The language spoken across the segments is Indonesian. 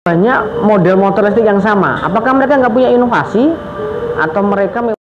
Banyak model motor listrik yang sama. Apakah mereka nggak punya inovasi atau mereka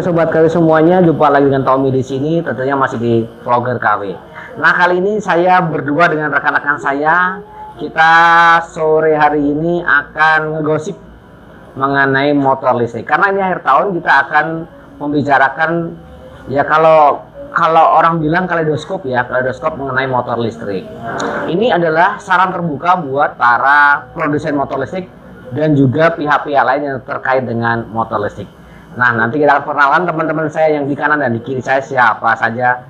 Sobat KW semuanya, jumpa lagi dengan Tommy di sini, tentunya masih di Vlogger KW. Nah, kali ini saya berdua dengan rekan-rekan saya. Kita sore hari ini akan ngegosip mengenai motor listrik. Karena ini akhir tahun, kita akan membicarakan ya kalau orang bilang kaleidoskop ya, kaleidoskop mengenai motor listrik. Ini adalah saran terbuka buat para produsen motor listrik dan juga pihak-pihak lain yang terkait dengan motor listrik. Nah, nanti kita akan perkenalan teman-teman saya yang di kanan dan di kiri saya siapa saja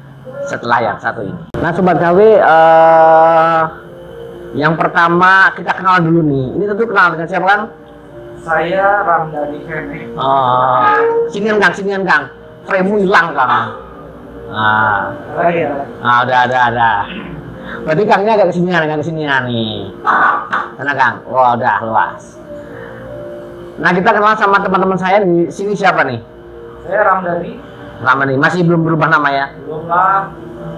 setelah yang satu ini. Nah, Sobat KW, yang pertama kita kenalan dulu nih. Ini tentu kenal dengan siapa, Kang? Saya Ramdhani Kene. Sinian Kang. Frame hilang, Kang. Udah. Berarti Kangnya agak kesinian nih. Karena Kang, udah luas. Nah, kita kenal sama teman-teman saya di sini siapa nih? Saya Ramdhani. Masih belum berubah nama ya? Belum lah.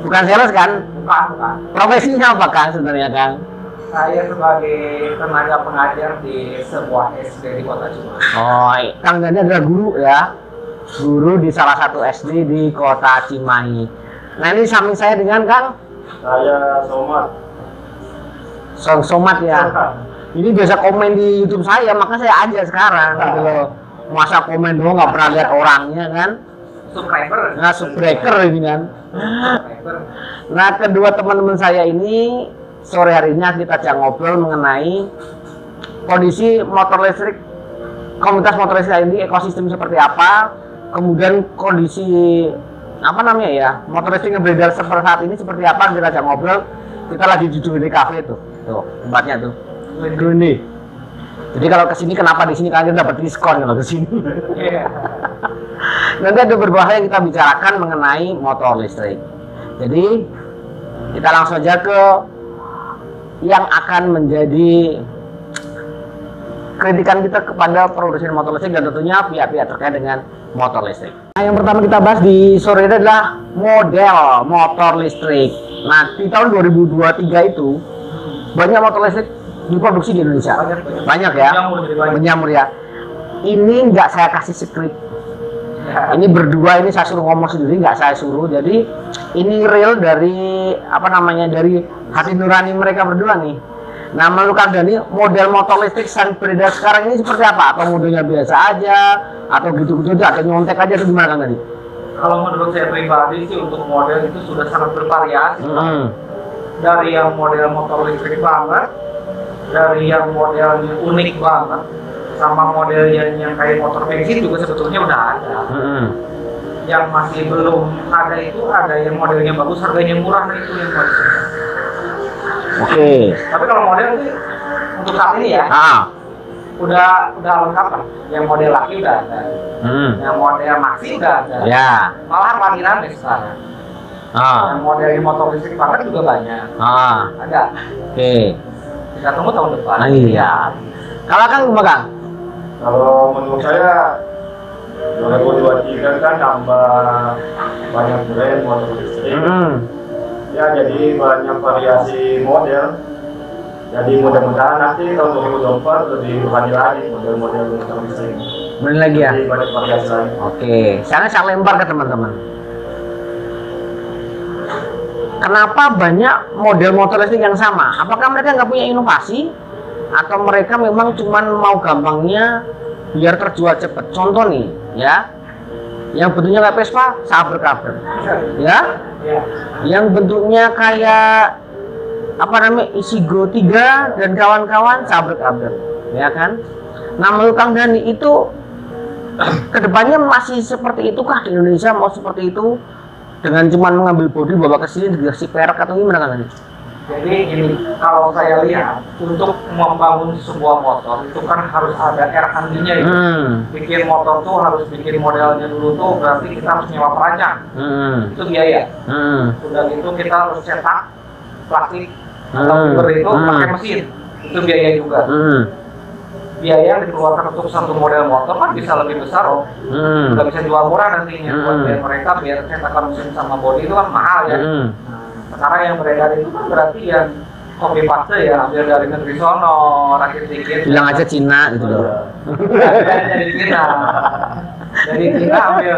Bukan sales kan? Bukan. Profesinya apa Kang sebenarnya, Kang? Saya sebagai tenaga pengajar di sebuah SD di Kota Cimahi. Kang Dhani adalah guru ya? Guru di salah satu SD di Kota Cimahi. Nah, ini samping saya dengan Kang? Saya Somad. Somad ya? Ini biasa komen di YouTube saya, maka saya aja sekarang gitu loh. Masa komen doang nggak pernah lihat orangnya kan? Subscriber ini kan. Nah, kedua teman-teman saya ini sore harinya kita akan ngobrol mengenai kondisi motor listrik, komunitas motor listrik ini, ekosistem seperti apa, kemudian kondisi motor listrik yang beredar seperti saat ini seperti apa, kita akan ngobrol. Kita lagi duduk di kafe tuh tempatnya tuh. Ini. Jadi kalau kesini kenapa di sini kalian dapat diskon kalau kesini. Nanti ada beberapa hal yang kita bicarakan mengenai motor listrik. Jadi kita langsung aja ke yang akan menjadi kritikan kita kepada produsen motor listrik dan tentunya pihak-pihak terkait dengan motor listrik. Nah, yang pertama kita bahas di sore ini adalah model motor listrik. Nah, di tahun 2023 itu banyak motor listrik diproduksi di Indonesia. Banyak ya, menyamur ya. Ini nggak saya kasih skrip. Ini berdua, ini saya suruh ngomong sendiri, nggak saya suruh. Jadi ini real dari dari hati nurani mereka berdua nih. Nah, menurut Kang Dhani, model motor listrik yang beredar sekarang ini seperti apa? Atau modelnya biasa aja, atau gitu-gitu aja, atau nyontek aja, atau gimana Kang Dhani? Kalau menurut saya pribadi sih untuk model itu sudah sangat bervariasi. Dari yang model motor listrik banget, dari yang modelnya unik banget, sama model yang kayak motor bensin juga sebetulnya udah ada. Yang masih belum ada itu ada yang modelnya bagus, harganya murah, nah itu yang bagus. Oke. Tapi kalau model sih untuk saat ini ya, udah lengkap lah. Yang model laki udah ada, yang model maxi udah ada. Ya. Malah makin rame sekarang. Yang model motor listrik banget juga banyak. Ada. Oke. Kita tunggu tahun depan. Iya. Kalau Kang gimana Kang? Kalau menurut saya 2023 kan nambah banyak brand motor listrik. Ya, jadi banyak variasi model. Jadi mudah-mudahan nanti tahun 2024 lebih banyak lagi model-model motor listrik. Bener lagi ya? Jadi banyak variasi lagi. Oke, sekarang saya lempar ke teman-teman. Kenapa banyak model motor listrik yang sama? Apakah mereka nggak punya inovasi? Atau mereka memang cuma mau gampangnya biar terjual cepat? Contoh nih, ya, yang bentuknya kayak Vespa, saber-kaber, ya, yang bentuknya kayak Isigo 3 dan kawan-kawan, saber-kaber, ya kan? Nah, menurut Kang Dhani itu kedepannya masih seperti itukah di Indonesia? Mau seperti itu dengan cuma mengambil bodi bawa ke sini dikasih perak atau gimana Kang Dhani? Jadi gini, kalau saya lihat untuk membangun sebuah motor itu kan harus ada R&D-nya ya. Bikin motor tuh harus bikin modelnya dulu tuh, berarti kita harus nyewa perancang. Itu biaya. Udah gitu kita harus cetak plastik atau fiber itu pakai mesin, itu biaya juga. Biaya yang dikeluarkan untuk satu model motor kan bisa lebih besar, nggak bisa jual murah nantinya. Buat biaya mereka biar cetakan mesin sama bodi itu kan mahal ya. Sekarang yang beredar itu kan berarti yang copy paste ya, ambil dari negeri sono, rakit dikit. Bilang aja Cina gitu loh. Dari Cina. Dari Cina ambil,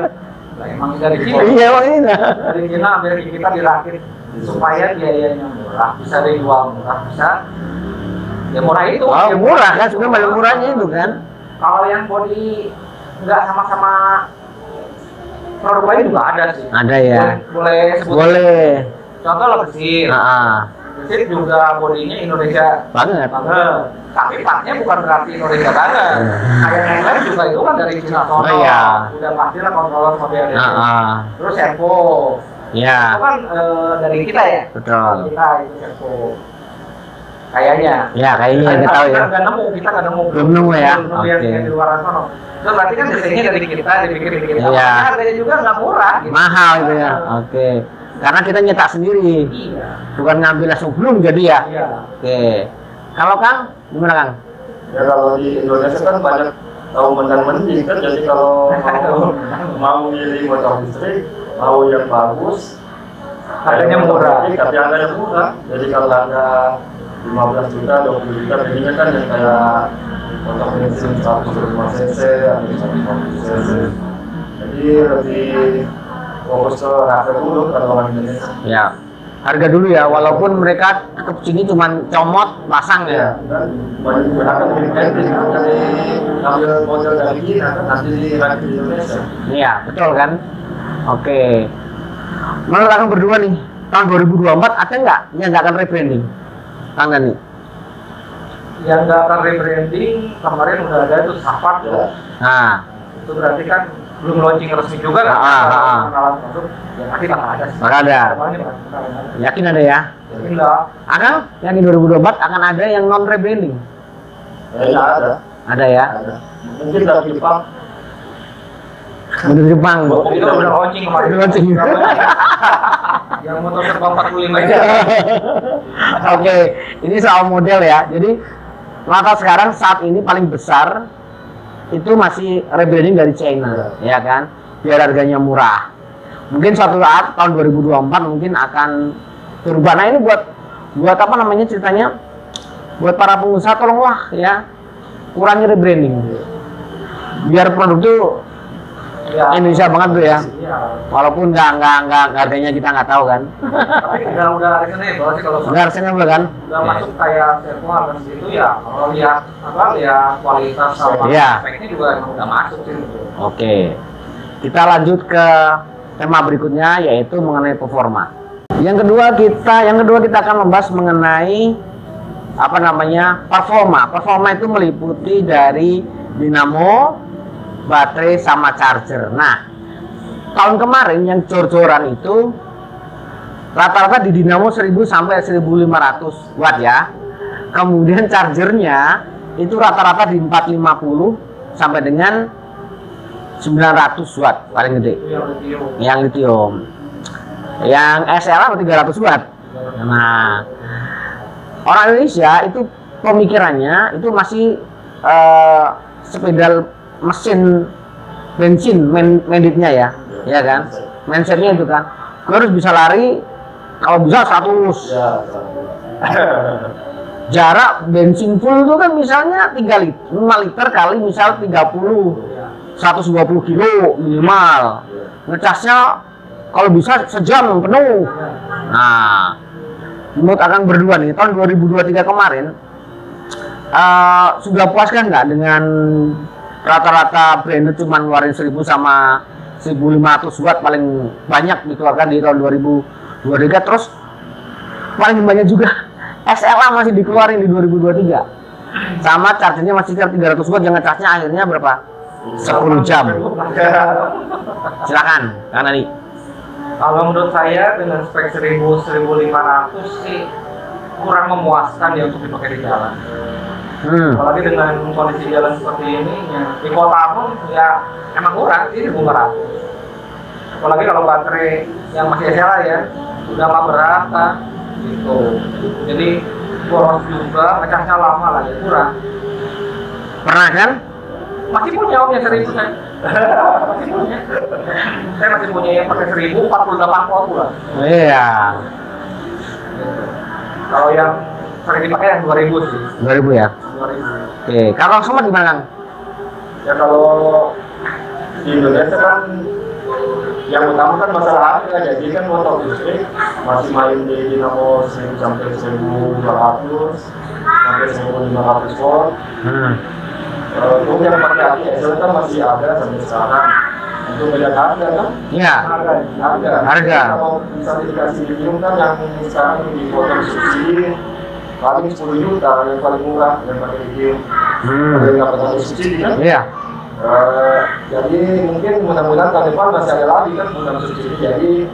nah, emang dari Cina. Iya, emang ini. Dari Cina ambil kita dirakit supaya biayanya murah, bisa dijual murah, bisa. Ya murah itu. Oh, murah kan, sebenarnya paling murahnya itu kan. Kalau yang body nggak sama-sama produk lain juga ada sih. Ada ya. Boleh sebut. Boleh. Contoh lo Gesit. Gesit juga bodinya Indonesia banget. Tapi partnya bukan berarti Indonesia banget. Kayak yang lain juga itu kan dari Cina sono. Iya. Udah pastilah kontroler model itu. Terus Servo. Iya. Itu kan dari kita ya. Betul. Kita itu Servo. Kayaknya. Ya, kayaknya kita tahu ya. Kita nggak nemu. Belum nemu ya. Belum nemu yang di luar sana. Itu berarti kan desainnya dari kita, dibikin dari kita. Iya. Harganya juga nggak murah. Gitu. Mahal gitu ya. Oke. Karena kita nyetak sendiri. Iya. Bukan ngambil langsung belum jadi ya. Iya. Oke. Kalau Kang, gimana Kang? Ya kalau di Indonesia kan banyak tahu mendang-mending kan, jadi kalau mau milih motor listrik, mau yang bagus, harganya murah. Tapi harganya murah. Jadi kalau harga 15 juta, 20 juta, ini kan yang kayak motor bensin 105 cc, atau 150 cc. Jadi lebih fokus ke harga dulu kalau orang Indonesia. Ya. Harga dulu ya, walaupun mereka ke sini cuma comot pasang ya. Dan banyak gunakan dari branding, dari ambil model dari China kan nanti dirakit di Indonesia. Iya, betul kan? Oke. Menurut Kang berdua nih, tahun 2024 ada nggak yang nggak akan rebranding? Kang Dani? Yang nggak akan rebranding kemarin udah ada itu Safat ya. Nah, Itu berarti kan belum launching resmi juga kan? Pengenalan produk. Ya pasti bakal ada. bakal ada. Yakin ada ya? Enggak. Akang, yang di 2024 akan ada yang non rebranding? Kayaknya ada. Ada ya? Ada. Mungkin dari Jepang. Bener Jepang. Itu udah launching kemarin. Udah launching. Yang motor terbang 45 aja. Oke, ini soal model ya. Jadi rata sekarang saat ini paling besar itu masih rebranding dari China, ya kan? Biar harganya murah. Mungkin suatu saat tahun 2024 mungkin akan berubah. Nah ini buat apa namanya ceritanya? Buat para pengusaha tolonglah ya kurangi rebranding. Biar produk itu Ya. Indonesia banget tuh ya. Iya. Walaupun nggak harganya kita nggak tahu kan. Tapi udah reasonable sih kalau Nggak harganya kan? udah masuk kayak Servo harga segitu ya. Kalau lihat kualitas sama Iya. speknya juga emang udah masuk sih. Oke. Kita lanjut ke tema berikutnya yaitu mengenai performa. Yang kedua kita akan membahas mengenai apa namanya? Performa. Performa itu meliputi dari dinamo, baterai sama charger. Nah, tahun kemarin yang jor-joran itu rata-rata di dinamo 1000 sampai 1500 watt ya. Kemudian chargernya itu rata-rata di 450 sampai dengan 900 watt paling gede. Yang lithium. Yang SLA 300 watt. Nah, orang Indonesia itu pemikirannya itu masih sepeda mesin bensin manditnya ya kan, mindsetnya itu kan, gue harus bisa lari kalau bisa 100. Ya. Jarak bensin full itu kan misalnya 5 liter kali misal 30, 120 kilo minimal. Ngecasnya kalau bisa sejam penuh. Nah, menurut Akang berdua nih tahun 2023 kemarin sudah puas kan nggak dengan rata-rata brand cuma ngeluarin 1000 sama 1500 watt paling banyak dikeluarkan di tahun 2023, terus paling banyak juga SLA masih dikeluarin di 2023 sama chargernya masih 300 watt, yang ngecasnya akhirnya berapa? 10 jam. Silakan Kang Nani. Kalau menurut saya dengan spek 1000-1500 sih kurang memuaskan ya untuk dipakai di jalan. Apalagi dengan kondisi jalan seperti ini ya, di kota pun ya emang kurang sih 1.500. Apalagi kalau baterai yang masih SLA ya udah nggak berata gitu. Jadi boros juga, ngecasnya lama lah ya kurang. Pernah kan? Masih punya om yang 1.000 saya. Masih punya. Saya masih punya yang pakai 1.000 48 volt lah. Iya. Kalau yang sering dipakai yang 2.000 sih. 2.000 ya? 2.000. Oke, kalau Somad gimana Kang? Ya kalau di Indonesia kan yang utama kan masalah harga, jadi kan motor listrik masih main di dinamo 1.000 sampai 1.200 sampai 1.500 volt. Untuk yang pakai aki diesel kan masih ada sampai sekarang. Untuk beda harga kan? Iya. Harga. Kalau bisa dikasih lithium kan yang sekarang dipotong subsidi paling 10 juta yang paling murah yang pakai lithium. Ada yang nggak pakai subsidi kan? Iya. Jadi mungkin mudah-mudahan tahun depan masih ada lagi kan program subsidi. Jadi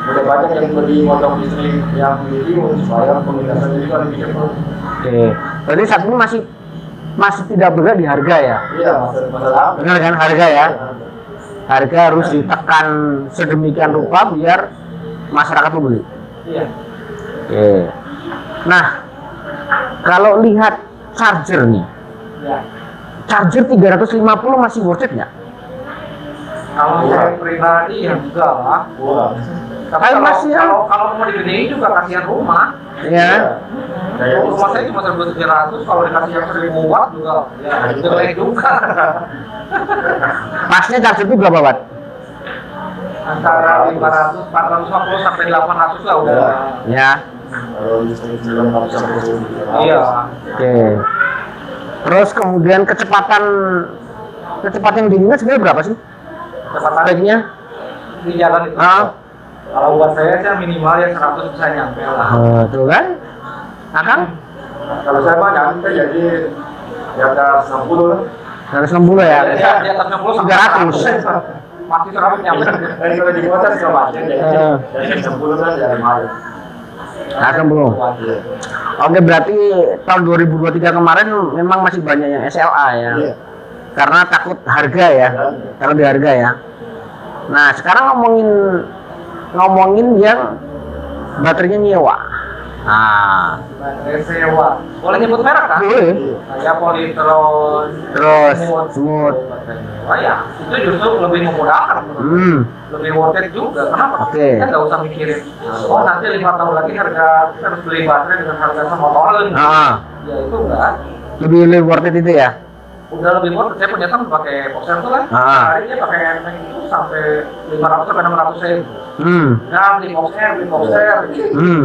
udah banyak yang beli motor listrik yang lithium supaya pemindahannya juga lebih cepat. Oke. Berarti saat ini masih tidak bergerak di harga ya? Iya, masalah. Benar kan harga ya? Harga harus ditekan sedemikian rupa biar masyarakat membeli. Iya. Oke. Nah, kalau lihat charger nih, Ya. charger 350 masih worth it nggak? Kalau saya pribadi ya enggak lah. Wah. Tapi Kalau masih ya? kalau mau digedein juga kasihan rumah. Iya. Rumah saya cuma 1.300, kalau dikasih yang 1.000 watt juga ya jelek juga. Pasnya charger itu berapa watt? Antara 500, 450 sampai 800 lah udah. Ya. Kalau listrik 900 sampai 1.000. Iya. Oke. Terus kemudian kecepatan yang diinginkan sebenarnya berapa sih? Kecepatan Speknya? di jalan itu. Kalau buat saya sih minimal ya 100 bisa nyampe lah. Tuh kan? Akang? Kalau saya mah nyampe jadi di atas 60 lah. 160 ya? Ya, di atas 60 sampai 300. 100. Masih 100 nyampe. Kalau di kota sih macet jadi 60 kan ya lumayan. 160. Oke, berarti tahun 2023 kemarin memang masih banyak yang SLA ya? Iya. Karena takut harga ya? Takut di harga ya? Nah, sekarang ngomongin yang baterainya nyewa. Nah, Baterai sewa. Boleh nyebut merek kan? boleh. Kayak Polytron. Terus smooth. Oh ya, itu justru lebih memudahkan. Lebih worth it juga. Kenapa? Oke. Kita nggak usah mikirin. Oh nanti 5 tahun lagi harga kita harus beli baterai dengan harga semotoran. Ya itu enggak. Lebih worth it itu ya? Udah lebih worth it. Saya punya teman pakai Porsche tuh kan. Ini pakai NMAX itu sampai 500 sampai 600 ribu. Nah beli Porsche.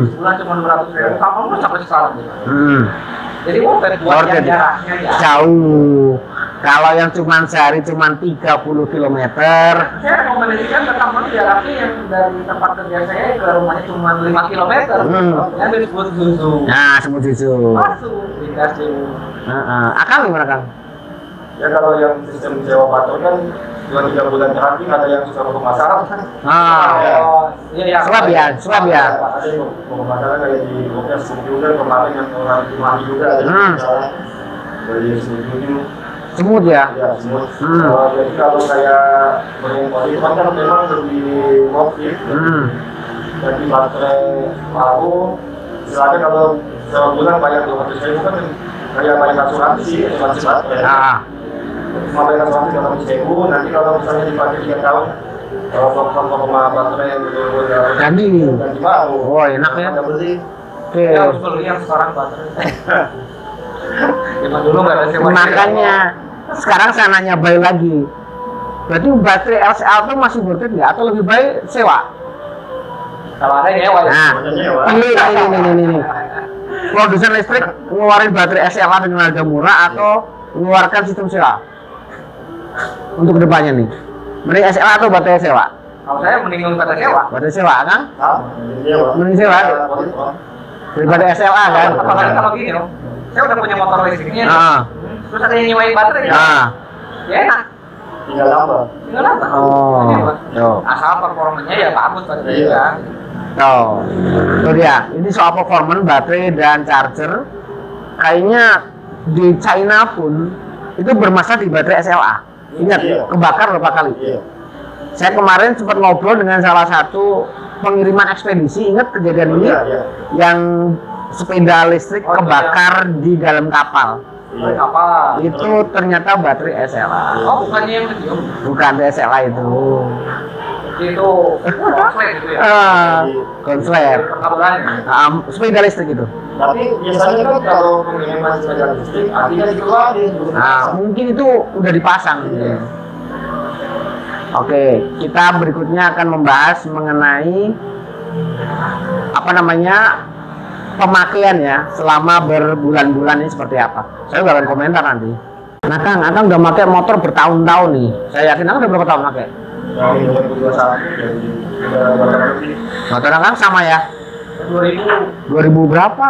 Sebulan cuma 200 ribu. Kamu sampai sekarang gitu. Jadi worth it buat yang jaraknya ya. Jauh. Kalau yang cuma sehari cuma 30 km. Saya rekomendasikan ke teman jaraknya yang dari tempat kerja saya ke rumahnya cuma 5 km. Yang disebut susu. Nah, semut susu. Masuk dikasih. Akang gimana Kang? Ya kalau yang sistem sewa patok kan 2-3 bulan terakhir ada yang suka bermasalah kan. Iya. Swab ya. Ada yang bermasalah kayak di Bogor juga kemarin yang orang Cimahi juga ada yang masalah dari setuju. Semut ya? Ya semut. Jadi kalau kayak berengkol kan memang lebih worth it. Jadi baterai baru, istilahnya kalau sebulan bayar 200.000 kan kayak bayar asuransi baterai. Cuma bayar asuransi 200.000, nanti kalau misalnya dipakai 3 tahun, kalau performa baterai yang ganti baru. Oh enak ya? Beli. Oke. Saya harus beli yang sekarang baterai. Zaman dulu nggak ada sewa. Makanya sekarang saya nanya baik lagi. Berarti baterai LCL itu masih worth it nggak? Atau lebih baik sewa? Kalau ada nyewa ya. Nah, ini. Produsen listrik ngeluarin baterai SLA dengan harga murah atau mengeluarkan sistem sewa? Untuk kedepannya nih, mending SLA atau baterai sewa? Kalau saya mending baterai sewa. Baterai sewa kan? Mending sewa Ya, daripada SLA kan? Apalagi kalau gini loh, saya udah punya motor listriknya. Terus ada yang nyewain baterai. Ya enak. tinggal nambah. Tinggal apa? Oh. Asal performanya ya bagus baterainya. Tuh dia. Ini soal performance baterai dan charger. Kayaknya di China pun itu bermasalah di baterai SLA. Ingat, kebakar berapa kali? Saya kemarin sempat ngobrol dengan salah satu pengiriman ekspedisi. Ingat kejadian ini yang sepeda listrik kebakar di dalam kapal. Itu ternyata baterai SLA. Oh, bukannya yang kecil? Bukan SLA itu. Itu konslet gitu ya? Konslet. Sepeda listrik itu. Tapi biasanya kan kalau pengiriman sepeda listrik artinya dikeluarin. Nah, mungkin itu udah dipasang. Oke, kita berikutnya akan membahas mengenai apa namanya pemakaian ya selama berbulan-bulan ini seperti apa. Saya udah akan komentar nanti. Nah Kang, Akang udah pakai motor bertahun-tahun nih. Saya yakin Akang udah berapa tahun pakai? Dari 2021 jadi udah lebih. Motor Akang sama ya? 2000 berapa?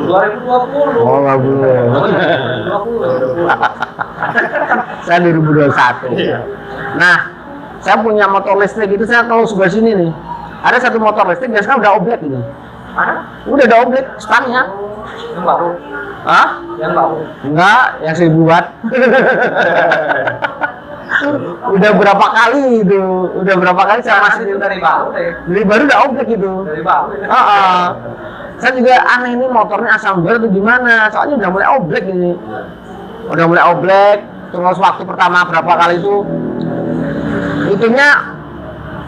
2020. Oh, bagus. 2020. Saya 2021. Nah, saya punya motor listrik itu saya kalau sebelah sini nih. Ada satu motor listrik yang sekarang udah oblek ini. Ada? Udah ada oblek stangnya. Yang baru. Hah? Yang baru. Enggak, yang 1000 watt. Udah berapa kali itu? Udah berapa kali saya masih itu dari baru deh. dari baru udah oblek itu. Dari baru. Saya juga aneh ini motornya asam baru atau gimana? Soalnya udah mulai oblek ini. Udah mulai oblek. Terus waktu pertama berapa kali itu? Itunya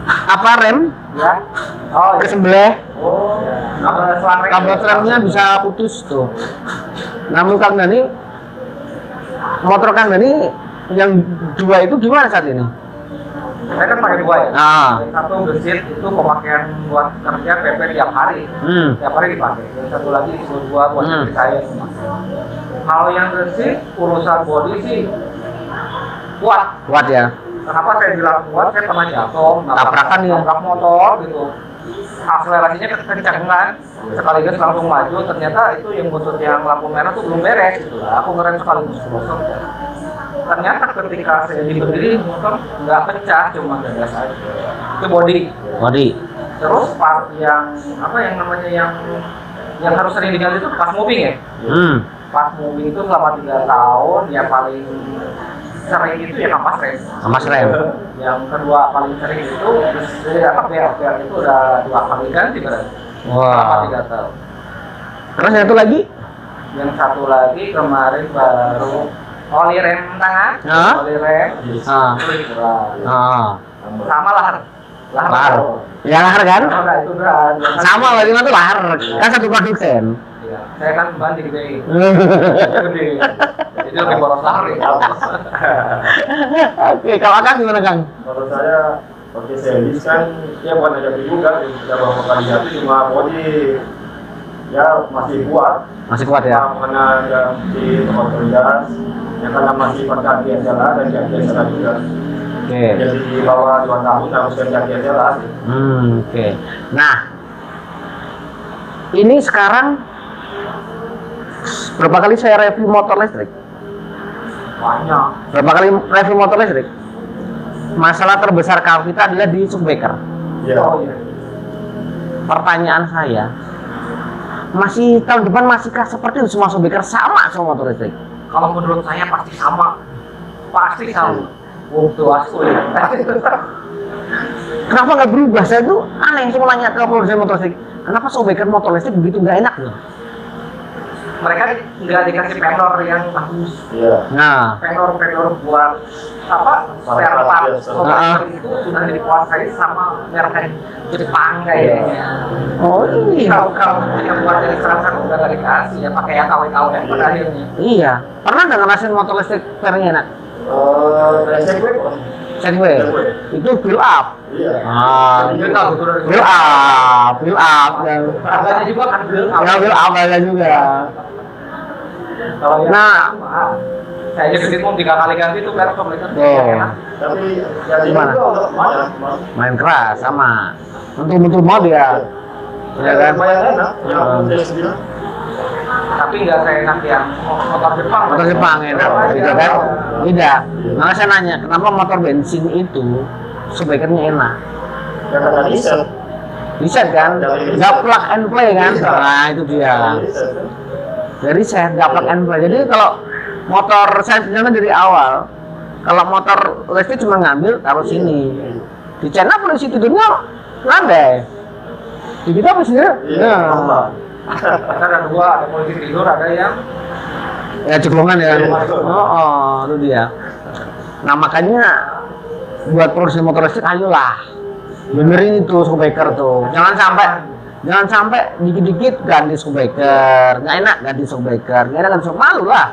apa rem? Ya. Oh, Ke sebelah. Oh. Kabel remnya bisa putus tuh. Namun Kang Dani, motor Kang Dani yang dua itu gimana saat ini? Saya kan pakai dua ya. Ah. Yang satu gesit itu pemakaian buat kerja PP tiap hari. Tiap hari dipakai. Yang satu lagi dua buat istri saya. Kalau yang gesit urusan bodi sih kuat. Kuat ya. Kenapa saya bilang kuat? Saya pernah jatuh, Tabrakan ya? nabrak motor gitu. Akselerasinya kencang kan, sekaligus langsung maju. Ternyata itu yang buntut yang lampu merah tuh belum beres gitu lah. Aku ngerem sekaligus kosong. Ternyata ketika saya berdiri motor nggak pecah, cuma gagas aja. Itu body. Terus part yang apa yang namanya yang harus sering diganti itu pas moving ya. Pas moving itu selama 3 tahun ya paling sering itu ya kampas rem. Yang kedua paling sering itu bel itu udah 2 kali ganti berarti. Selama 3 tahun. Terus yang satu lagi? Yang satu lagi kemarin baru oli rem tangan, oli rem, sama lahar. Ya lahar kan? Itu udah. Sama berarti itu lahar. Kan satu produsen. Iya, saya kan banding gede. Gede. Jadi lebih boros lahar ya. Oke, kalau Akang gimana Kang? Menurut saya pakai series kan dia bukan aja juga kita bawa kali satu cuma body ya masih kuat. Masih kuat ya? Karena ada di tempat kerja yang karena masih pergantian jalan dan gantian jalan juga. Oke. Jadi di bawah 2 tahun harus gantian jalan. Oke. Nah, ini sekarang berapa kali saya review motor listrik? Banyak. Berapa kali review motor listrik? Masalah terbesar kita adalah di shockbreaker. Iya. Oh iya. Pertanyaan saya, masih tahun depan masihkah seperti itu semua shockbreaker sama semua motor listrik? Kalau menurut saya pasti sama. Pasti sama. Untuk asku ya. Kenapa nggak berubah? Saya tuh aneh sih nanya ke produsen motor listrik. Kenapa shockbreaker motor listrik begitu nggak enak loh? Mereka nggak dikasih pendor yang bagus. Iya. Nah, Pendor buat apa? Spare part shockbreaker itu sudah dikuasai sama merek Jepang kayaknya. oh iya. Kalau yang buat dari serasa udah nggak dikasih ya pakai yang KW pada akhirnya. Iya. Pernah nggak ngerasain motor listrik fairnya enak? Segway. Itu build up. Iya. Build up. Harganya juga kan build up. Ya build up ada juga. Kalau yang Nah, saya jadi mau 3 kali ganti itu biar shockbreaker enak. Tapi ya Gimana? Main keras sama. Untuk mod ya. Ya kan? Lumayan enak. Ya, saya bilang. Tapi nggak seenak yang motor Jepang. Motor Jepang enak, gitu kan? Tidak. Nah saya nanya, kenapa motor bensin itu shockbreakernya enak? Ya karena diesel. Riset kan, nggak plug and play kan? Nah itu dia. Dari riset nggak plug and play. Jadi kalau motor saya bilang dari awal, kalau motor listrik cuma ngambil taruh sini. Di China polisi tidurnya landai. Di kita apa sih? Nah, ada dua, ada polisi tidur, ada yang ya ceklongan ya. Oh, itu dia. Nah makanya buat produksi motor listrik, ayolah benerin itu shockbreaker tuh. Jangan sampai dikit-dikit ganti shockbreaker. Nggak enak ganti shockbreaker. Nggak enak ganti shock, malu lah.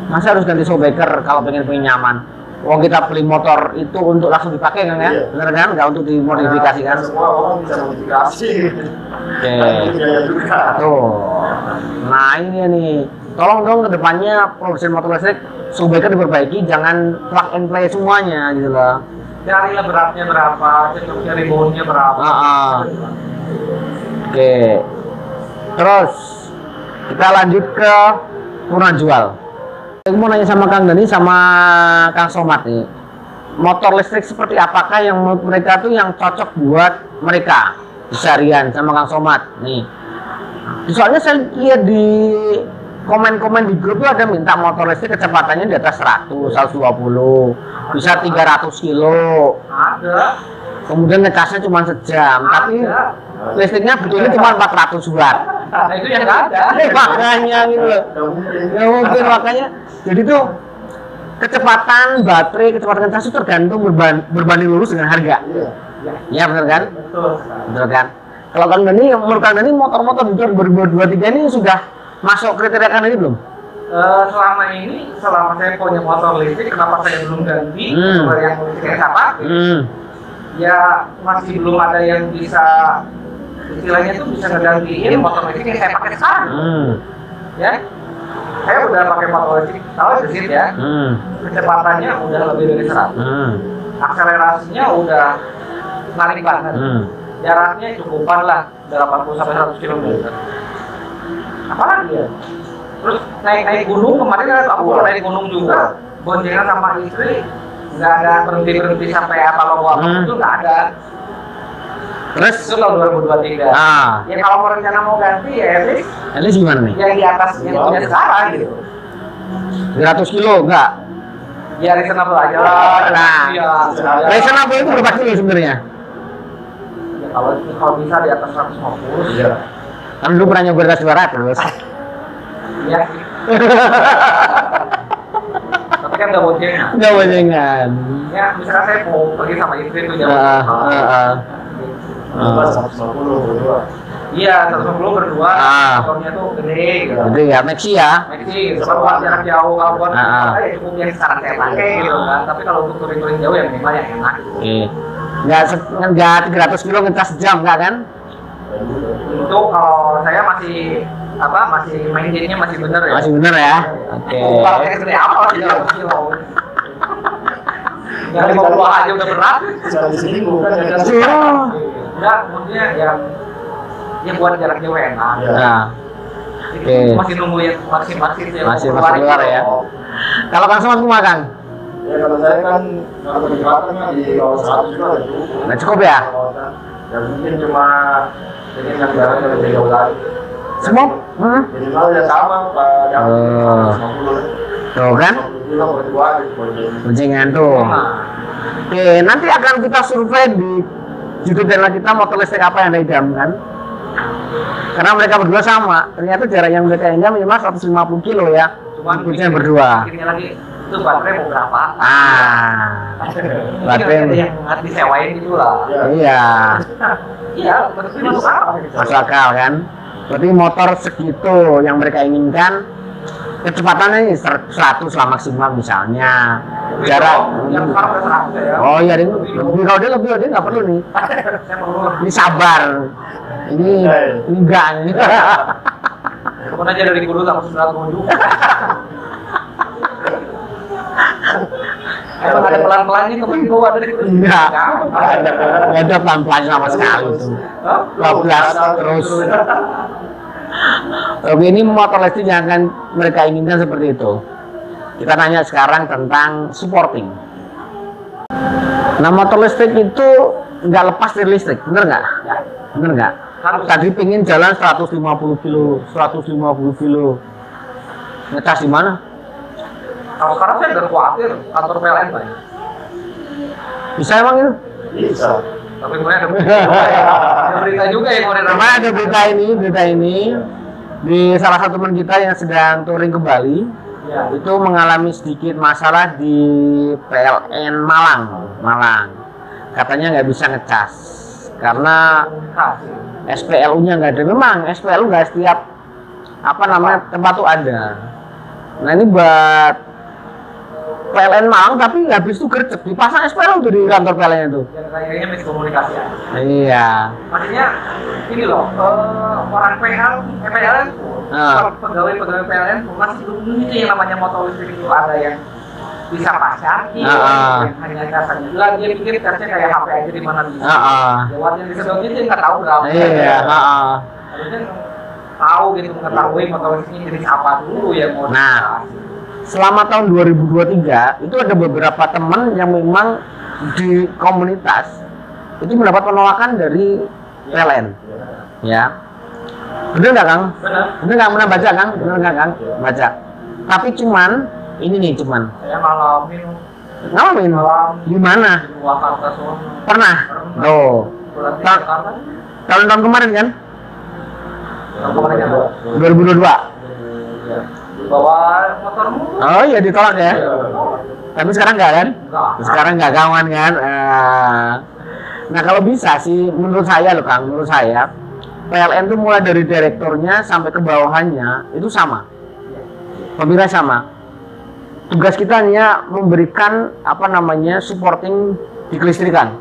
Masa harus ganti shockbreaker kalau pengen nyaman? Wong kita beli motor itu untuk langsung dipakai kan ya? Bener kan? Nggak untuk dimodifikasi kan? Semua orang bisa modifikasi. Oke. Biaya juga. Tuh. Nah ini nih. Tolong dong kedepannya produksi motor listrik shockbreaker diperbaiki, jangan plug and play semuanya gitu loh. cari beratnya berapa, cocoknya reboundnya berapa. Oke. Terus kita lanjut ke purna jual. Aku mau nanya sama Kang Dani sama Kang Somad nih. Motor listrik seperti apakah yang menurut mereka tuh yang cocok buat mereka? Bisa Rian sama Kang Somad nih. Soalnya saya lihat di komen-komen di grup tuh ada minta motor listrik kecepatannya di atas 100, 120, bisa 300 kilo. Ada. Kemudian ngecasnya cuma sejam, tapi listriknya betulnya cuma 400 watt. Nah itu yang nggak ada. Makanya gitu loh. Ya mungkin makanya. Jadi tuh kecepatan baterai, kecepatan ngecas itu tergantung berbanding lurus dengan harga. Ya benar kan? Betul kan? Kalau Kang Dani, menurut Kang Dani motor-motor di tahun 2023 ini sudah masuk kriteria Kang Dani belum? Selama saya punya motor listrik, kenapa saya belum ganti motor yang listrik apa? Ya masih belum ada yang bisa, istilahnya tuh bisa ngegantiin motor listrik yang saya pakai sekarang. Ya, saya udah pakai motor listrik, tahu gesit ya, kecepatannya udah lebih dari 100, akselerasinya udah narik banget, jaraknya cukupan lah 80 sampai 100 km. Apalagi ya? Terus naik gunung, kemarin aku naik gunung juga, boncengan sama istri, nggak ada berhenti sampai apa logo apa itu nggak ada. Terus Itu tahun 2023. Ya kalau mau rencana mau ganti ya at least gimana nih? yang di atas yang punya sekarang gitu. 200 kilo enggak? Ya reasonable aja lah. Nah, Iya. reasonable itu berapa kilo sebenarnya? Ya, kalau bisa di atas 150. Iya. Kan dulu pernah nyoba di atas 200. Iya. Tapi kan nggak boncengan. Nggak boncengan. Ya misalkan saya mau pergi sama istri tuh jam 150 berdua. Iya, 150 berdua, motornya tuh gede gitu. Jadi ya Maxi ya. Maxi, sebab buat jarak jauh, kalau buat ya cukup yang sekarang saya pakai gitu kan. Tapi kalau untuk touring-touring jauh ya minimal yang enak. Nggak 300 kilo ngecas sejam nggak kan? Itu kalau saya masih maintainnya masih bener ya. Masih bener ya. Oke. Kalau kayak gede apa 300 kilo. Yang 50 aja udah berat. Sekali seminggu kan ya. Enggak, maksudnya ya buat jarak jauh enak. Nah. Oke. Masih nunggu yang vaksin yang masih keluar ya. Kalau Kang Somad kumaha Kang? Ya kalau saya kan kalau kecepatan kan di bawah 100 juga udah cukup. Nggak cukup ya? Ya mungkin cuma pengen yang jaraknya lebih jauh lagi. Semua? Minimal ya sama Pak. Tuh kan? Boncengan tuh. Oke, nanti akan kita survei di YouTube channel kita motor listrik apa yang ada idamkan. Karena mereka berdua sama. Ternyata jarak yang mereka idam minimal 150 kilo ya. Cuman berdua. Pikirnya lagi itu baterai mau berapa? Baterai yang disewain gitu lah. Iya. Iya, berarti masuk akal. Masuk akal kan? Berarti motor segitu yang mereka inginkan, kecepatannya 100 lah maksimal misalnya. Jarak yang sekarang udah 100 ya. Oh iya, lebih kalau dia nggak perlu nih. Saya perlu Ini sabar. Ini enggak nih. Kemana aja dari Kudu sampai Suratmoju. Emang ada pelan-pelannya ke bawah dari Kudu? Enggak. Nggak ada pelan-pelan sama sekali itu. 12 terus. Oke, ini motor listrik yang akan mereka inginkan seperti itu. Kita nanya sekarang tentang supporting. Nah, motor listrik itu nggak lepas dari listrik, bener nggak? Ya. Bener nggak? Tadi pengen jalan 150 kilo, 150 kilo. Ngecas di mana? Kalau sekarang saya udah khawatir kantor PLN banyak. Bisa emang itu? Bisa. Tapi kemudian ada berita juga yang mau Karena ada berita ini di salah satu teman kita yang sedang touring ke Bali, Ya. itu mengalami sedikit masalah di PLN Malang. Katanya nggak bisa ngecas karena SPLU-nya nggak ada. Memang SPLU nggak setiap tempat tuh ada. Nah ini buat PLN Malang tapi nggak habis itu gercep dipasang SPLU tuh di kantor PLN itu. Ya, kayaknya miskomunikasi aja. Iya. Maksudnya ini loh, orang PLN, pegawai PLN masih belum ini yang namanya motor listrik itu ada yang bisa pasang, yang hanya casanya. Lah dia pikir casnya kayak HP aja di mana bisa. Lewat yang disedot itu nggak tahu berapa. Iya. Harusnya tahu gitu, mengetahui motor listrik jenis apa dulu yang mau. Nah, selama tahun 2023 itu ada beberapa teman yang memang di komunitas itu mendapat penolakan dari PLN. Ya. Bener nggak Kang? Benar. Bener nggak pernah baca Kang? Bener nggak Kang? Baca. Tapi cuman Saya ngalamin ngalamin di mana? di Jakarta sono. Pernah? Tuh. Berarti Jakarta Tahun kemarin kan? kemarin 2022. bawa motormu. Oh iya ditolak ya. Tapi sekarang nggak kan? Enggak. Sekarang nggak kawan kan? Nah kalau bisa sih menurut saya loh Kang, menurut saya PLN itu mulai dari direkturnya sampai ke bawahannya itu sama. Pemirsa sama. Tugas kita hanya memberikan supporting di kelistrikan.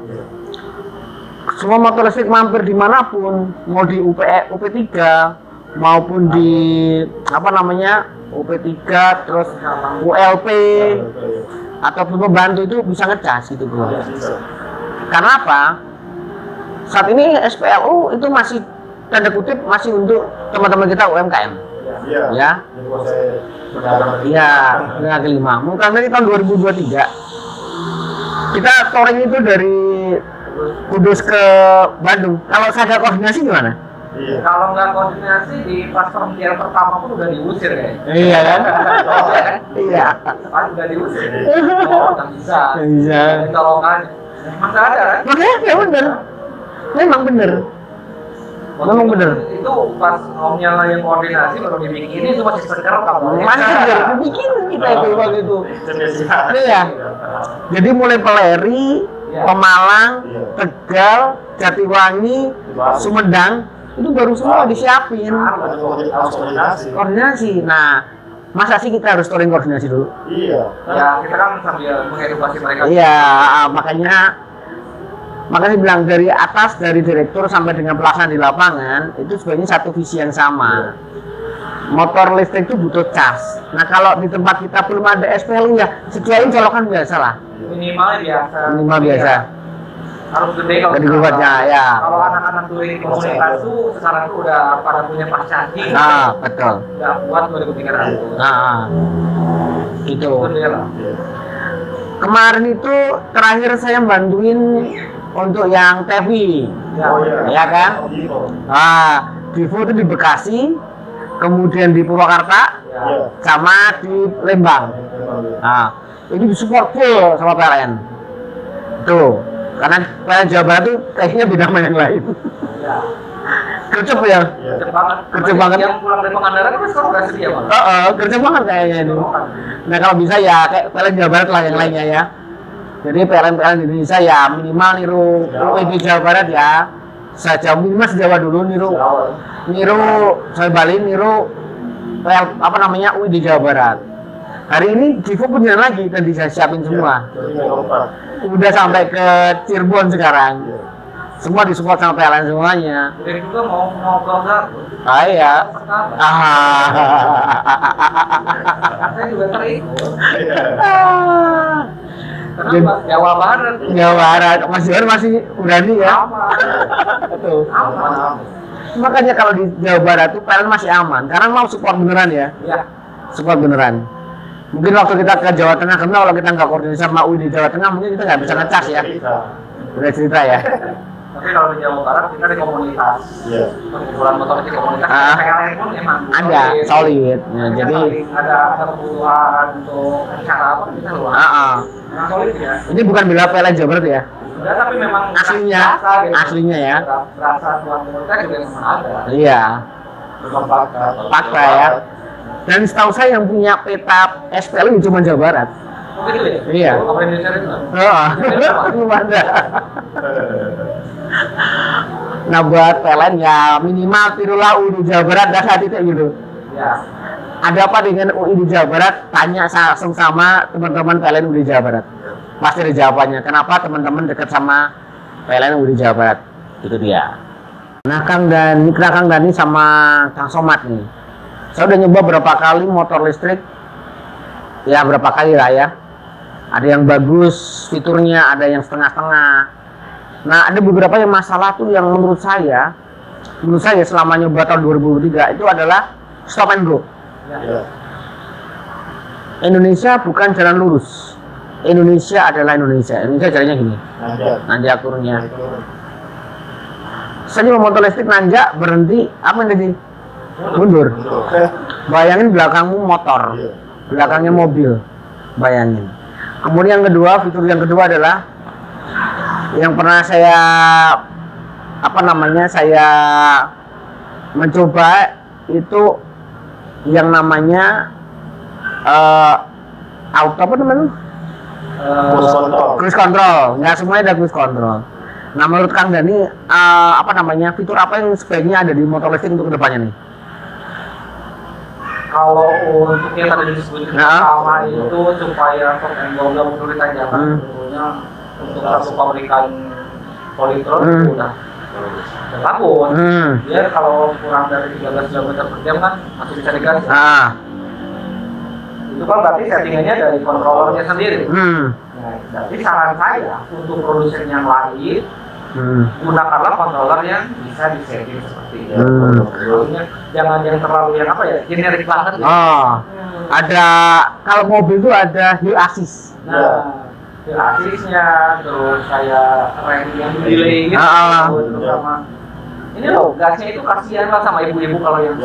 Semua motor listrik mampir dimanapun, mau di UP3 maupun di UP3 terus ULP ataupun pembantu itu bisa ngecas gitu bro. Karena apa? Saat ini SPLU itu masih tanda kutip masih untuk teman-teman kita UMKM. Ya. Iya, yang kelima. Mungkin dari tahun 2023 kita touring itu dari Kudus ke Bandung. Kalau saya ada koordinasi gimana? Iya. Kalau nggak koordinasi di pas pemilihan pertama pun udah diusir kayaknya. Iya kan? Iya. Kan udah diusir. Oh, nggak bisa. Nggak bisa. Tolongan. Emang nggak ada kan? Makanya ya bener. Memang bener. Memang bener. Itu pas omnya yang koordinasi baru dibikin itu masih seger kamu. Masih seger. Bikin kita itu waktu itu. Iya. Jadi mulai Peleri, Pemalang, Tegal, Jatiwangi, Sumedang itu baru semua disiapin. Koordinasi. Nah, masa sih kita harus touring koordinasi dulu? Iya. Ya kita kan sambil mengedukasi mereka. Iya, makanya bilang dari atas, dari direktur sampai dengan pelaksana di lapangan itu sebenarnya satu visi yang sama. Motor listrik itu butuh cas. Nah kalau di tempat kita belum ada SPLU ya sediain colokan biasa lah. Minimal biasa. Minimal biasa. Harus gede kalau. Jadi buatnya ya. Kalau anak-anak dulu di komunitas tuh sekarang tuh udah pada punya pas charging. Nah betul. Udah kuat 2300. Nah, gitu. Bener. Kemarin itu terakhir saya bantuin untuk yang TV, ya kan? Vivo itu di Bekasi, kemudian di Purwakarta, sama di Lembang. Nah, ini disupport full sama PLN. Tuh, karena PLN Jawa Barat tuh kayaknya beda sama yang lain. Gercep ya? Gercep banget. Yang pulang dari Pangandaran kan sekarang udah sedia banget. Gercep banget kayaknya ini. Nah kalau bisa ya kayak PLN Jawa Barat lah yang lainnya ya. Jadi PLN di Indonesia ya minimal niru UID Jawa Barat ya. Saja minimal sejawa dulu niru saya Bali niru UID Jawa Barat. Hari ini Vivo punya lagi dan bisa siapin semua. Udah sampai ke Cirebon sekarang. Semua disupport sama PLN semuanya. Dan juga mau ke Iya. saya juga terikut. Jadi, Kenapa? Jawa Barat. Jawa Barat, Mas Johan masih berani ya. Tuh. Aman. Makanya kalau di Jawa Barat tuh PLN masih aman, karena mau support beneran ya. Iya. Support beneran. Mungkin waktu kita ke Jawa Tengah, karena kalau kita nggak koordinasi sama UI di Jawa Tengah, mungkin kita nggak bisa ngecas ya. Udah cerita ya. Tapi kalau di Jawa Barat kita di komunitas, perkumpulan motor di komunitas, PLN pun emang ada solid. Ya, jadi ada kebutuhan untuk acara apa kita luar. Memang solid ya. Ini bukan bela PLN Jawa Barat ya. Enggak, tapi memang aslinya, gitu. Aslinya ya. Berasa buat komunitas juga memang ada. Iya. Memang fakta Ya. Dan setahu saya yang punya peta SPL cuma Jawa Barat. Oh gitu ya? Iya. Apa Indonesia itu? Belum ada. Nah buat PLN ya minimal tirulah UI di Jawa Barat dah saat itu gitu. Ya. Ada apa dengan UI di Jawa Barat? Tanya langsung sama teman-teman PLN UI di Jawa Barat. Pasti ada jawabannya. Kenapa teman-teman dekat sama PLN UI di Jawa Barat? Itu dia. Nah Kang Dani sama Kang Somad nih. Saya udah nyoba berapa kali motor listrik. Ya berapa kali lah ya. Ada yang bagus fiturnya, ada yang setengah-setengah. Nah ada beberapa yang masalah tuh yang menurut saya selama nyoba tahun 2003 itu adalah stop and go. Ya. Indonesia bukan jalan lurus. Indonesia adalah Indonesia. Indonesia jalannya gini. Nanjak turunnya. Saya nyoba motor listrik nanjak berhenti apa yang jadi mundur. Bayangin belakangmu motor, belakangnya mobil. Bayangin. Kemudian fitur yang kedua adalah yang pernah saya saya mencoba itu yang namanya auto apa namanya? Cruise control. Nggak semuanya ada cruise control. Nah menurut Kang Dani fitur apa yang sebaiknya ada di motor listrik untuk kedepannya nih? Kalau untuk yang tadi disebutkan sama itu supaya stop and go nggak mundur di tanjakan, tentunya untuk satu pabrikan politron udah bagus. Dia kalau kurang dari 13 km per jam kan masih bisa digas. Itu kan berarti settingannya dari controllernya sendiri. Nah, jadi saran saya untuk produsen yang lain gunakanlah controller yang bisa disetting seperti itu. Jangan yang terlalu generik banget. Ada kalau mobil itu ada hill assist. Nah, hill assistnya, terus saya rem yang delay gitu. Sama ini loh, gasnya itu kasihan lah sama ibu-ibu kalau yang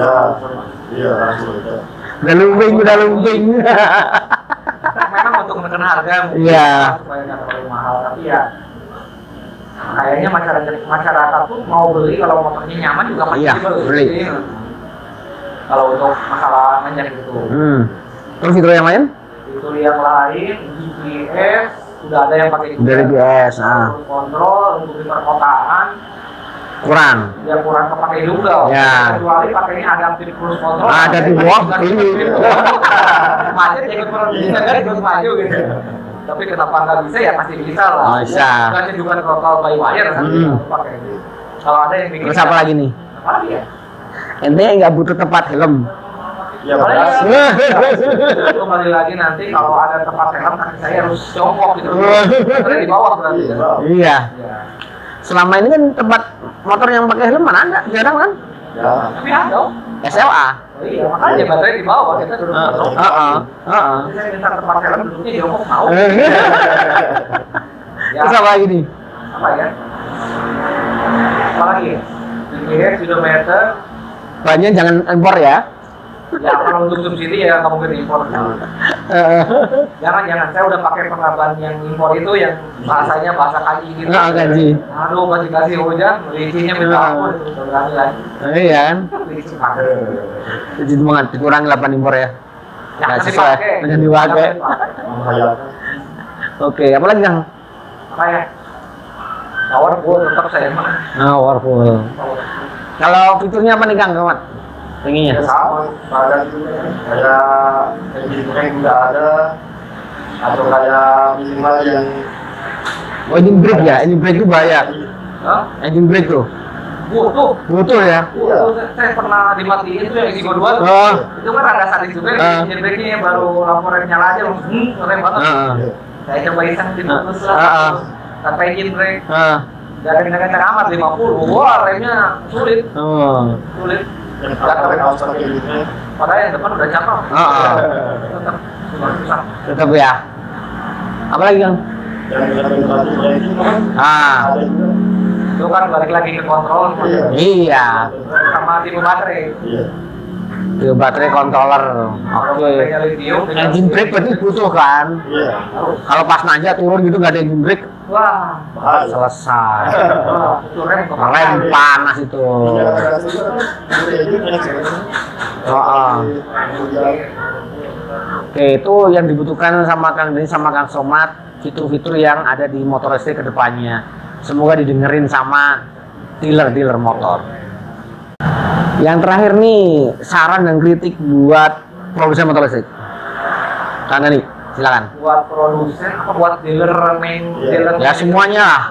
iya. Udah lumbing. Memang untuk menekan harga supaya nggak terlalu mahal, tapi ya kayaknya masyarakat tuh mau beli kalau motornya nyaman juga pasti beli. Kalau untuk masalah nanjak gitu. Terus fitur yang lain? Fitur yang lain GPS sudah ada yang pakai GPS. Kontrol untuk di perkotaan kurang kepake juga. Kecuali pakainya adaptive cruise control. Ada di bawah ini. Macet ikut maju gitu. Tapi kenapa nggak bisa ya pasti bisa lah. Bisa. Bukannya juga total by wire kan pakai. Kalau ada yang bikin. Terus apa lagi nih? Apa lagi ya? Ente nggak butuh tempat helm. Ya benar. Kembali lagi nanti kalau ada tempat helm kaki saya harus jongkok gitu. Karena di bawah berarti. Iya. Selama ini kan tempat motor yang pakai helm mana ada? Jarang kan? Ya. Tapi ada. SLA. Iya, makanya baterai di bawah kita duduk. Saya minta tempat helm duduknya jongkok mau. Terus apa lagi nih? Apa ya? Apa lagi? GPS, speedometer. Banyak jangan impor ya. Ya kalau untuk subsidi ya nggak mungkin impor. Jangan. Saya udah pakai pengaban yang impor itu yang bahasanya bahasa kanji gitu. Kanji. Aduh, kasih hujan, licinya minta ampun, berani lagi. Iya kan? Licin banget. Jadi dikurangi 8 impor ya. Jangan sesuai. Jangan dipakai. Oke, apa lagi Kang? Apa ya? Powerful tetap saya mah. Powerful. Kalau fiturnya apa nih Kang, Kawan? Pengennya? Ya sama, badan itu kayak engine brake nggak ada, atau kayak minimal yang engine brake ya? Engine brake itu bahaya. Engine brake tuh? Butuh ya? Iya. Saya pernah dimatiin tuh yang Exigo 2 itu kan ada sadis juga engine brake-nya baru lampu rem nyala aja langsung rem banget. Saya coba iseng diputus lah tanpa engine brake. Dari kencang amat 50, wah remnya sulit. Padahal yang depan udah cakep. Tetap ya. Apa lagi Kang? yang regenerasi braking kan ada juga. Itu kan balik lagi ke kontrol Iya. sama tipe baterai. Iya. Itu baterai controller. Kalau Oke. baterainya lithium, Engine brake berarti butuh kan? Iya. Kalau pas nanjak turun gitu nggak ada engine brake, wah, Bahaya. selesai. wah, itu rem kepala. Rem panas itu. Iya, ada juga kan. Itu banyak sekali. Oh. Kemudian Oke, itu yang dibutuhkan sama Kang Deni sama Kang Somad, fitur-fitur yang ada di motor listrik ke depannya. Semoga didengerin sama dealer-dealer motor. Yang terakhir nih, saran dan kritik buat produsen motor listrik. Kang Deni, silakan. Buat produsen apa buat dealer main Iya. dealer? Ya semuanya lah.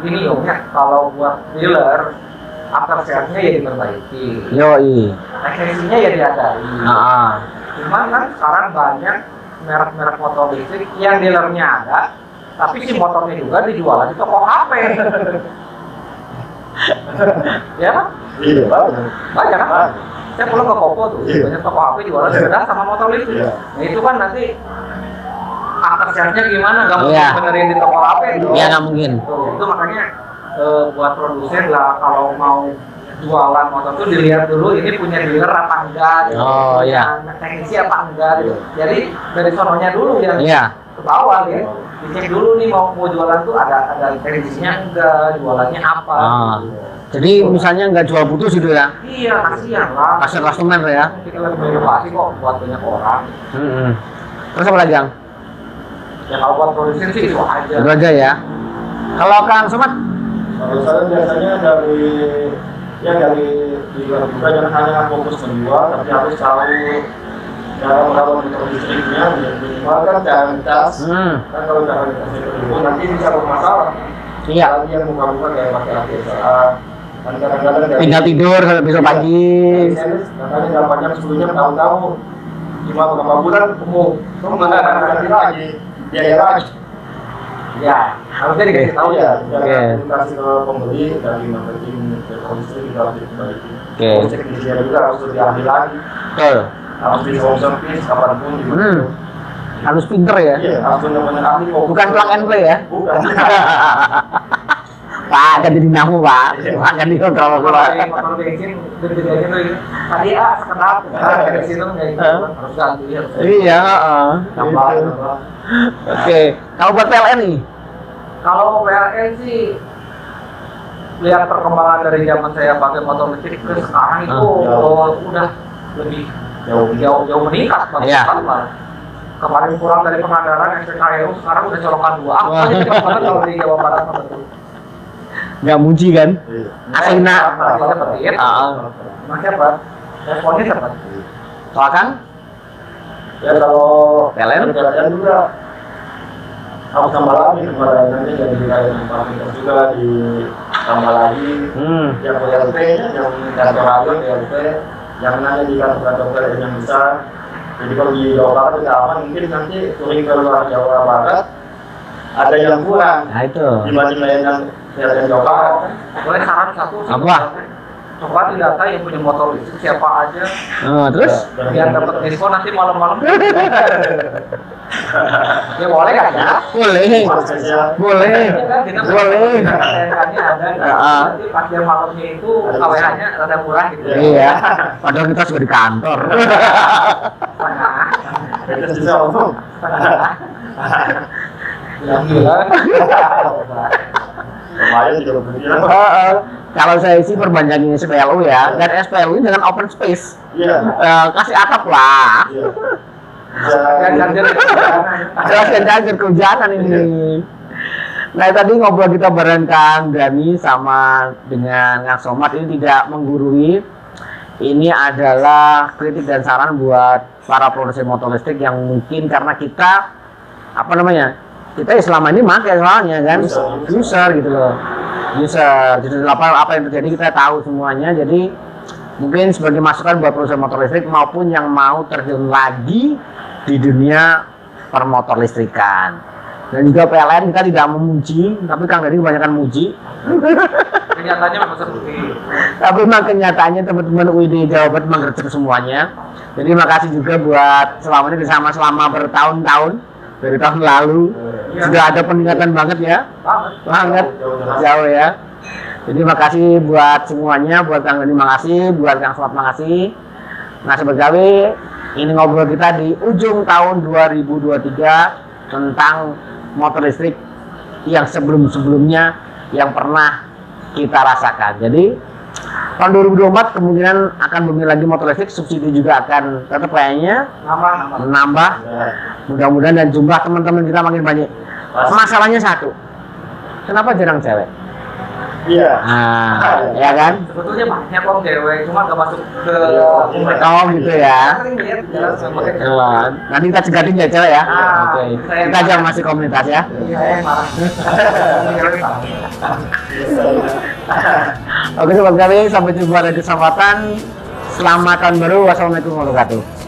Ini ya, kalau buat dealer after sales-nya ya diperbaiki, Yoi. teknisinya ya diadai. Nah, Cuman kan sekarang banyak merek-merek motor listrik yang dealernya ada, tapi si motornya juga dijual di toko HP. Ya kan? iya banyak. Banyak kan? Saya pulang ke Kopo tuh, Iya. banyak toko HP jualan sepeda sama motor listrik. Iya. Nah itu kan nanti after sales-nya gimana? Gak mungkin Iya. benerin di toko HP dong. ya nggak mungkin. Tuh, itu makanya buat produsen lah kalau mau jualan motor tuh dilihat dulu ini punya dealer apa enggak gitu. Oh, Punya iya. teknisi apa enggak gitu. Jadi dari sononya dulu yang Iya. ke bawah ya. Dicek dulu nih mau jualan tuh ada teknisinya enggak, jualannya apa. Ah. Jadi misalnya nggak jual putus gitu ya, Iya, kasihan lah. kasih customer ya. Kita lagi berinovasi kok buat banyak orang. Mm-mm. Terus apa lagi, Kang? Ya kalau buat produsen sih itu aja. Itu aja ya. Kalau Kang Somad, Kalau saya biasanya dari dealer juga yang hanya fokus menjual, tapi harus tahu cara merawat motor listriknya, minimal kan cara cas. Kan kalau cara dikasih ke nanti bisa bermasalah. iya. Lagi yang buka-buka kayak pakai ATSA. Dan kadang-kadang dari Tinggal tidur sampai besok pagi. Makanya dampaknya sebelumnya tahu-tahu cuma beberapa bulan ketemu, terus ganti lagi, biaya lagi. Ya, harusnya dikasih tahu ya. Oke. Kasih ke pembeli dari marketing ke listrik kita harus diperbaiki. Oke. Teknisnya juga harus lebih ahli lagi, Betul. harus di home service kapanpun di mana. Harus pinter ya. Iya, harus benar-benar ahli. Bukan plug and play ya. Bukan. Pak, ganti dinamo Pak. Iya. Pak, ganti kontrol Kalau Pak. di motor bensin, bensin tuh ini. Tadi sekedap, dari sini nggak gitu, harus ganti ya. Iya. Tambah, Gitu. tambah. Oke. Kalau buat PLN nih, Kalau PLN sih lihat perkembangan dari zaman saya pakai motor listrik ke sekarang itu udah lebih jauh meningkat banget Iya. sekali malah. Kemarin kurang dari pengandaran SPKLU sekarang udah colokan 2. Wah. Apa cepet banget kalau di Jawa Barat sama itu. nggak muji kan? Iya. Asina. Seperti itu. Mas cepet. Responnya cepet. Soal Kang? Ya kalau PLN? PLN juga harus tambah lagi kepada nanti jadi kayak fasilitas juga ditambah lagi. Yang PLT, yang kantor alir, PLT, yang nanya di kantor PLN yang besar. Jadi kalau di Jawa Barat tidak aman, mungkin nanti touring ke luar Jawa Barat ada yang kurang Nah itu. dibanding layanan PLN Jawa Barat. Boleh saran satu. Apa? Coba di data yang punya motor listrik siapa aja. Terus? Biar dapat info nanti malam-malam. Ya boleh kan ya? Boleh. Prosesnya Boleh. Boleh. TNK-nya ada. Nanti pas jam malamnya itu KWH-nya rada murah gitu. Iya. Padahal kita sudah di kantor. Setengah. itu bisa ngomong. Yang gila. Lumayan juga begitu. Kalau saya sih perbanyakin SPLU ya, dan SPLU dengan open space. Iya. Kasih atap lah. Iya. Bisa. Dan ganjil Jelas dan kehujanan ini. Nah tadi ngobrol kita bareng Kang Dani sama dengan Kang Somad ini tidak menggurui. Ini adalah kritik dan saran buat para produsen motor listrik yang mungkin karena kita apa namanya, kita selama ini pakai soalnya kan user gitu loh, user jadi apa yang terjadi kita tahu semuanya. Jadi mungkin sebagai masukan buat produsen motor listrik maupun yang mau terjun lagi di dunia permotor listrikan. Dan juga PLN kita tidak memuji, tapi Kang Dani kebanyakan muji. kenyataannya memang seperti Tapi memang kenyataannya teman-teman UID Jawa Barat mengerjakan semuanya. Jadi makasih juga buat selama ini bersama selama bertahun-tahun dari tahun lalu. Sudah ada peningkatan banget ya. Banget. Jauh ya. Jadi makasih buat semuanya, buat Kang Dani makasih, buat Kang Sobat makasih. Nah Sobat KW, ini ngobrol kita di ujung tahun 2023 tentang motor listrik yang sebelum-sebelumnya yang pernah kita rasakan. Jadi tahun 2024 kemungkinan akan bumi lagi motor listrik, subsidi juga akan tetap kayaknya menambah. Mudah-mudahan dan jumlah teman-teman kita makin banyak. Masalahnya satu, kenapa jarang cewek? Iya. Nah, ya kan? Sebetulnya banyak kok cewek, cuma gak masuk ke Oh gitu ya. Sering lihat di jalan sama kayak Wah, nanti kita cegatin ya cewek ya. Oke. saya- Kita aja masih komunitas ya. Iya, marah. Oke sobat kami, sampai jumpa di kesempatan. Selamat tahun baru. Wassalamualaikum warahmatullahi wabarakatuh.